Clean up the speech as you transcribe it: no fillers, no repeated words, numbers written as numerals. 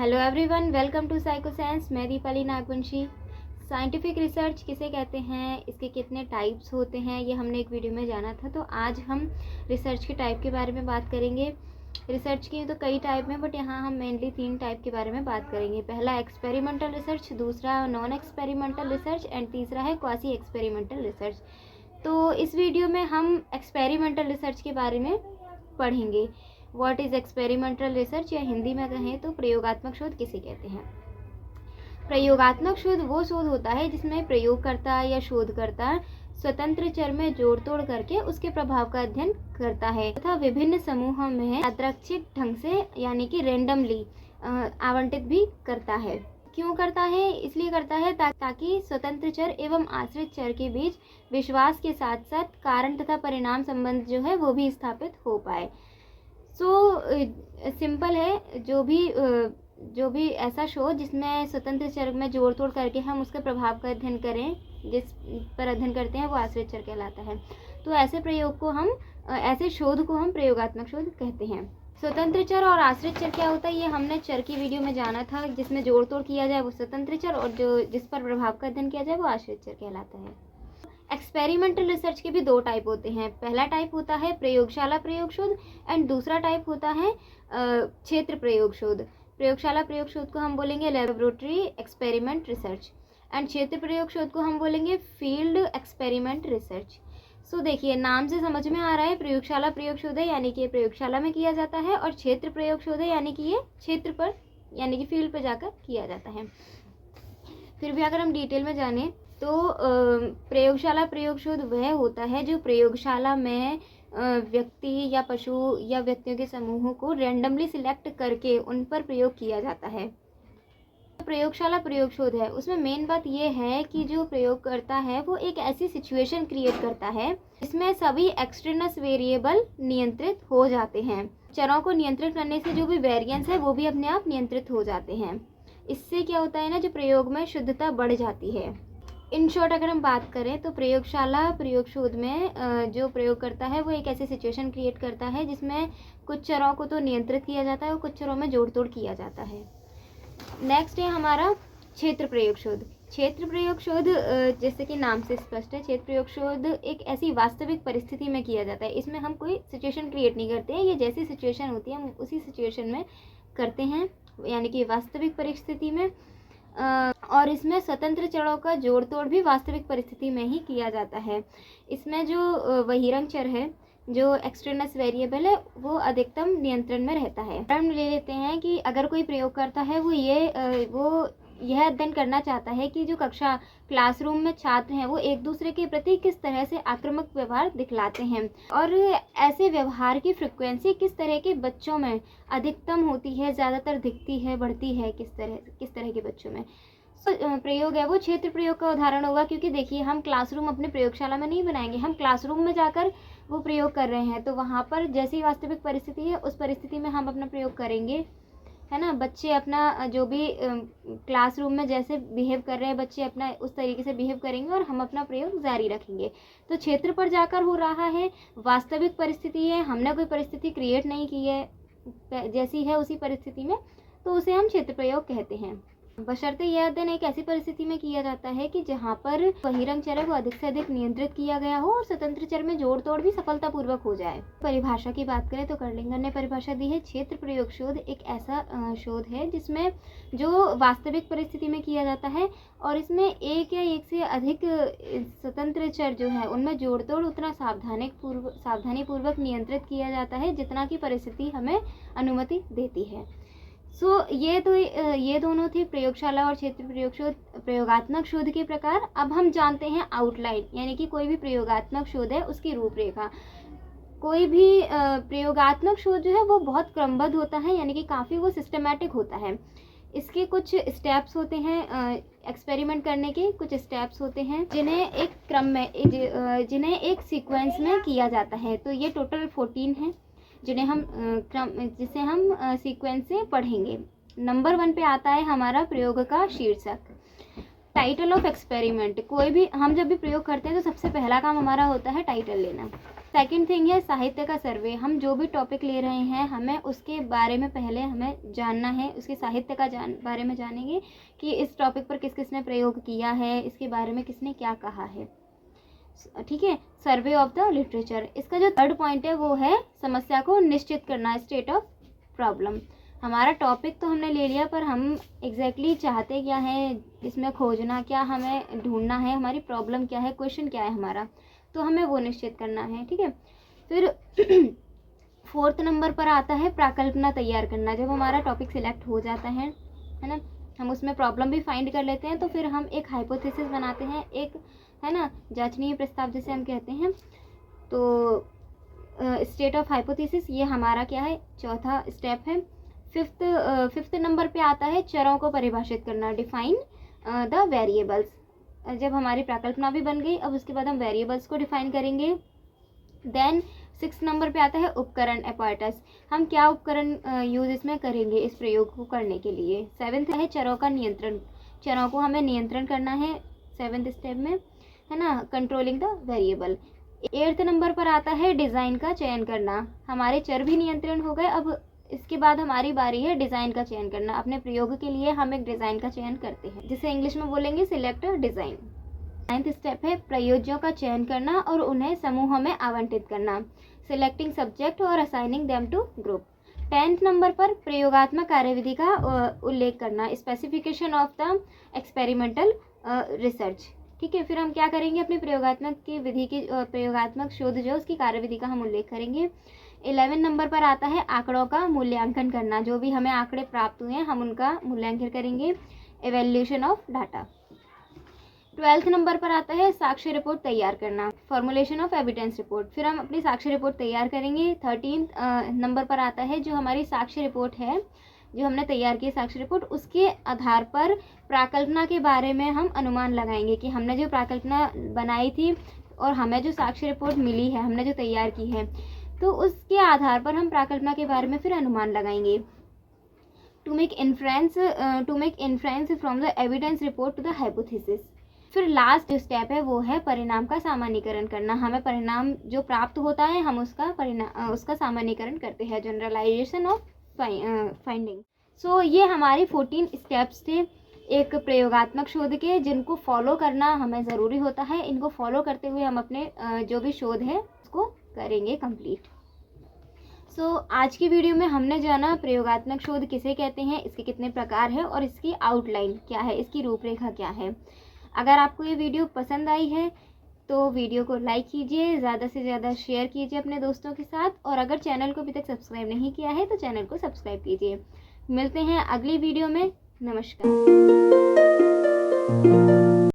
Hello everyone, welcome to Psychoscience. मैं Deepali Nagvanshi. Scientific research किसे कहते हैं, इसके कितने टाइप्स होते हैं, ये हमने एक वीडियो में जाना था। तो आज हम रिसर्च के टाइप के बारे में बात करेंगे। रिसर्च की तो कई टाइप में, बट यहाँ हम मेनली 3 टाइप के बारे में बात करेंगे। पहला एक्सपेरिमेंटल रिसर्च, दूसरा नॉन एक्सपेरिमेंटल रिसर्च एंड तीसरा है क्वासी एक्सपेरिमेंटल रिसर्च। तो इस वीडियो में हम एक्सपेरिमेंटल रिसर्च के बारे में पढ़ेंगे। व्हाट इज़ एक्सपेरिमेंटल रिसर्च, या हिंदी में कहें तो प्रयोगात्मक शोध किसे कहते हैं। प्रयोगात्मक शोध वो शोध होता है जिसमें प्रयोगकर्ता या शोधकर्ता स्वतंत्र चर में जोड़ तोड़ करके उसके प्रभाव का अध्ययन करता है तथा विभिन्न समूहों में यादृच्छिक ढंग से यानी कि रैंडमली आवंटित भी करता है। क्यों करता है? इसलिए करता है ताकि स्वतंत्र चर एवं आश्रित चर के बीच विश्वास के साथ साथ कारण तथा परिणाम संबंध जो है वो भी स्थापित हो पाए। सिंपल है, जो भी ऐसा शोध जिसमें स्वतंत्र चर में जोड़ तोड़ करके हम उसके प्रभाव का अध्ययन करें, जिस पर अध्ययन करते हैं वो आश्रित चर कहलाता है। तो ऐसे शोध को हम प्रयोगात्मक शोध कहते हैं। स्वतंत्र चर और आश्रित चर क्या होता है, ये हमने चर की वीडियो में जाना था। जिसमें जोड़ तोड़ किया जाए वो स्वतंत्र चर, और जिस पर प्रभाव का अध्ययन किया जाए वो आश्रित चर कहलाता है। एक्सपेरिमेंटल रिसर्च के भी 2 टाइप होते हैं। पहला टाइप होता है प्रयोगशाला प्रयोग शोध एंड दूसरा टाइप होता है क्षेत्र प्रयोग शोध। प्रयोगशाला प्रयोग शोध को हम बोलेंगे लेबोरेटरी एक्सपेरिमेंट रिसर्च एंड क्षेत्र प्रयोग शोध को हम बोलेंगे फील्ड एक्सपेरिमेंट रिसर्च। देखिए, नाम से समझ में आ रहा है, प्रयोगशाला प्रयोग शोध है यानी कि ये प्रयोगशाला में किया जाता है, और क्षेत्र प्रयोग शोध है यानी कि ये क्षेत्र पर यानी कि फील्ड पर जाकर किया जाता है। फिर भी अगर हम डिटेल में जाने तो प्रयोगशाला प्रयोग शोध वह होता है जो प्रयोगशाला में व्यक्ति या पशु या व्यक्तियों के समूहों को रैंडमली सिलेक्ट करके उन पर प्रयोग किया जाता है। प्रयोगशाला प्रयोग शोध है, उसमें मेन बात यह है कि जो प्रयोग करता है वो एक ऐसी सिचुएशन क्रिएट करता है जिसमें सभी एक्सटर्नस वेरिएबल नियंत्रित हो जाते हैं। चरों को नियंत्रित करने से जो भी वेरिएंस है वो भी अपने आप नियंत्रित हो जाते हैं। इससे क्या होता है ना, जो प्रयोग में शुद्धता बढ़ जाती है। इन शॉर्ट अगर हम बात करें तो प्रयोगशाला प्रयोग शोध में जो प्रयोग करता है वो एक ऐसी सिचुएशन क्रिएट करता है जिसमें कुछ चरों को तो नियंत्रित किया जाता है और कुछ चरों में जोड़ तोड़ किया जाता है। नेक्स्ट है हमारा क्षेत्र प्रयोग शोध। क्षेत्र प्रयोग शोध जैसे कि नाम से स्पष्ट है, क्षेत्र प्रयोग शोध एक ऐसी वास्तविक परिस्थिति में किया जाता है। इसमें हम कोई सिचुएशन क्रिएट नहीं करते हैं, ये जैसी सिचुएशन होती है हम उसी सिचुएशन में करते हैं, यानी कि वास्तविक परिस्थिति में। और इसमें स्वतंत्र चरों का जोड़ तोड़ भी वास्तविक परिस्थिति में ही किया जाता है। इसमें जो बहिरंग चर है, जो एक्सटर्नस वेरिएबल है, वो अधिकतम नियंत्रण में रहता है। हम ले लेते हैं कि अगर कोई प्रयोग करता है वो यह अध्ययन करना चाहता है कि जो क्लासरूम में छात्र हैं वो एक दूसरे के प्रति किस तरह से आक्रामक व्यवहार दिखलाते हैं, और ऐसे व्यवहार की फ्रिक्वेंसी किस तरह के बच्चों में अधिकतम होती है, ज़्यादातर दिखती है, बढ़ती है, किस तरह के बच्चों में। प्रयोग है वो क्षेत्र प्रयोग का उदाहरण होगा, क्योंकि देखिए हम क्लासरूम अपने प्रयोगशाला में नहीं बनाएंगे, हम क्लासरूम में जाकर वो प्रयोग कर रहे हैं। तो वहाँ पर जैसी वास्तविक परिस्थिति है उस परिस्थिति में हम अपना प्रयोग करेंगे, है ना। बच्चे अपना जो भी क्लासरूम में जैसे बिहेव कर रहे हैं, बच्चे अपना उस तरीके से बिहेव करेंगे और हम अपना प्रयोग जारी रखेंगे। तो क्षेत्र पर जाकर हो रहा है, वास्तविक परिस्थिति है, हमने कोई परिस्थिति क्रिएट नहीं की है, जैसी है उसी परिस्थिति में, तो उसे हम क्षेत्र प्रयोग कहते हैं। बशर्ते यह अध्ययन एक ऐसी परिस्थिति में किया जाता है कि जहाँ पर बहिरंग चर को अधिक से अधिक नियंत्रित किया गया हो और स्वतंत्र चर में जोड़ तोड़ भी सफलतापूर्वक हो जाए। परिभाषा की बात करें तो कर्लिंगर ने परिभाषा दी है, क्षेत्र प्रयोग शोध एक ऐसा शोध है जिसमें जो वास्तविक परिस्थिति में किया जाता है और इसमें एक या एक से अधिक स्वतंत्र चर जो है उनमें जोड़ तोड़ उतना सावधानी पूर्वक नियंत्रित किया जाता है जितना की परिस्थिति हमें अनुमति देती है। ये दोनों थे प्रयोगशाला और क्षेत्र प्रयोग शोध, प्रयोगात्मक शोध के प्रकार। अब हम जानते हैं आउटलाइन, यानी कि कोई भी प्रयोगात्मक शोध है उसकी रूपरेखा। कोई भी प्रयोगात्मक शोध जो है वो बहुत क्रमबद्ध होता है, यानी कि काफ़ी वो सिस्टमैटिक होता है। इसके कुछ स्टेप्स होते हैं, एक्सपेरिमेंट करने के कुछ स्टेप्स होते हैं जिन्हें एक क्रम में जिन्हें एक सीक्वेंस में किया जाता है। तो ये टोटल 14 हैं जिसे हम सीक्वेंस से पढ़ेंगे। नंबर 1 पे आता है हमारा प्रयोग का शीर्षक, टाइटल ऑफ एक्सपेरिमेंट। कोई भी हम जब भी प्रयोग करते हैं तो सबसे पहला काम हमारा होता है टाइटल लेना। सेकंड थिंग है साहित्य का सर्वे। हम जो भी टॉपिक ले रहे हैं हमें उसके बारे में पहले हमें जानना है, उसके साहित्य का बारे में जानेंगे कि इस टॉपिक पर किस किसने प्रयोग किया है, इसके बारे में किसने क्या कहा है, ठीक है। Survey of the literature. इसका जो थर्ड पॉइंट है वो है समस्या को निश्चित करना, स्टेट ऑफ प्रॉब्लम। हमारा टॉपिक तो हमने ले लिया पर हम एग्जैक्टली चाहते क्या है, इसमें खोजना क्या, हमें ढूंढना है, हमारी प्रॉब्लम क्या है, क्वेश्चन क्या है हमारा, तो हमें वो निश्चित करना है, ठीक है। फिर फोर्थ नंबर पर आता है प्राकल्पना तैयार करना। जब हमारा टॉपिक सिलेक्ट हो जाता है ना, हम उसमें प्रॉब्लम भी फाइंड कर लेते हैं, तो फिर हम एक हाइपोथेसिस बनाते हैं, एक है ना जांचनीय प्रस्ताव जिसे हम कहते हैं। तो स्टेट ऑफ हाइपोथेसिस ये हमारा क्या है, चौथा स्टेप है। फिफ्थ नंबर पे आता है चरों को परिभाषित करना, डिफाइन द वेरिएबल्स। जब हमारी प्राकल्पना भी बन गई, अब उसके बाद हम वेरिएबल्स को डिफाइन करेंगे। देन 6 नंबर पे आता है उपकरण, अपैरेटस। हम क्या उपकरण यूज इसमें करेंगे इस प्रयोग को करने के लिए। 7th है चरों का नियंत्रण, चरों को हमें नियंत्रण करना है 7th स्टेप में, है ना, controlling the variable. 8th number पर आता है डिज़ाइन का चयन करना। हमारे चर भी नियंत्रण हो गए, अब इसके बाद हमारी बारी है डिज़ाइन का चयन करना। अपने प्रयोग के लिए हम एक डिज़ाइन का चयन करते हैं, जिसे इंग्लिश में बोलेंगे सिलेक्ट डिज़ाइन। 9th स्टेप है प्रयोज्यों का चयन करना और उन्हें समूहों में आवंटित करना, सिलेक्टिंग सब्जेक्ट और assigning them to group. 10th नंबर पर प्रयोगात्मक कार्यविधि का उल्लेख करना, specification of the experimental research, ठीक है। फिर हम क्या करेंगे, अपनी प्रयोगात्मक की विधि की प्रयोगात्मक शोध जो उसकी कार्यविधि का हम उल्लेख करेंगे। 11 नंबर पर आता है आंकड़ों का मूल्यांकन करना। जो भी हमें आंकड़े प्राप्त हुए हैं हम उनका मूल्यांकन करेंगे, evaluation of data. 12th number पर आता है साक्ष्य रिपोर्ट तैयार करना, फॉर्मुलेशन ऑफ एविडेंस रिपोर्ट। फिर हम अपनी साक्ष्य रिपोर्ट तैयार करेंगे। 13th नंबर पर आता है जो हमारी साक्ष्य रिपोर्ट है, जो हमने तैयार की साक्ष्य रिपोर्ट, उसके आधार पर प्राकल्पना के बारे में हम अनुमान लगाएंगे कि हमने जो प्राकल्पना बनाई थी और हमें जो साक्ष्य रिपोर्ट मिली है, हमने जो तैयार की है, तो उसके आधार पर हम प्राकल्पना के बारे में फिर अनुमान लगाएंगे। To make inference from the evidence report to the hypothesis. फिर लास्ट जो स्टेप है वो है परिणाम का सामान्यीकरण करना। हमें परिणाम जो प्राप्त होता है हम उसका सामान्यीकरण करते हैं, जनरलाइजेशन ऑफ फाइंडिंग। सो ये हमारे 14 स्टेप्स थे एक प्रयोगात्मक शोध के, जिनको फॉलो करना हमें ज़रूरी होता है। इनको फॉलो करते हुए हम अपने जो भी शोध है उसको करेंगे कंप्लीट। सो आज की वीडियो में हमने जाना प्रयोगात्मक शोध किसे कहते हैं, इसके कितने प्रकार हैं और इसकी आउटलाइन क्या है, इसकी रूपरेखा क्या है। अगर आपको ये वीडियो पसंद आई है तो वीडियो को लाइक कीजिए, ज़्यादा से ज़्यादा शेयर कीजिए अपने दोस्तों के साथ, और अगर चैनल को अभी तक सब्सक्राइब नहीं किया है तो चैनल को सब्सक्राइब कीजिए। मिलते हैं अगली वीडियो में। नमस्कार।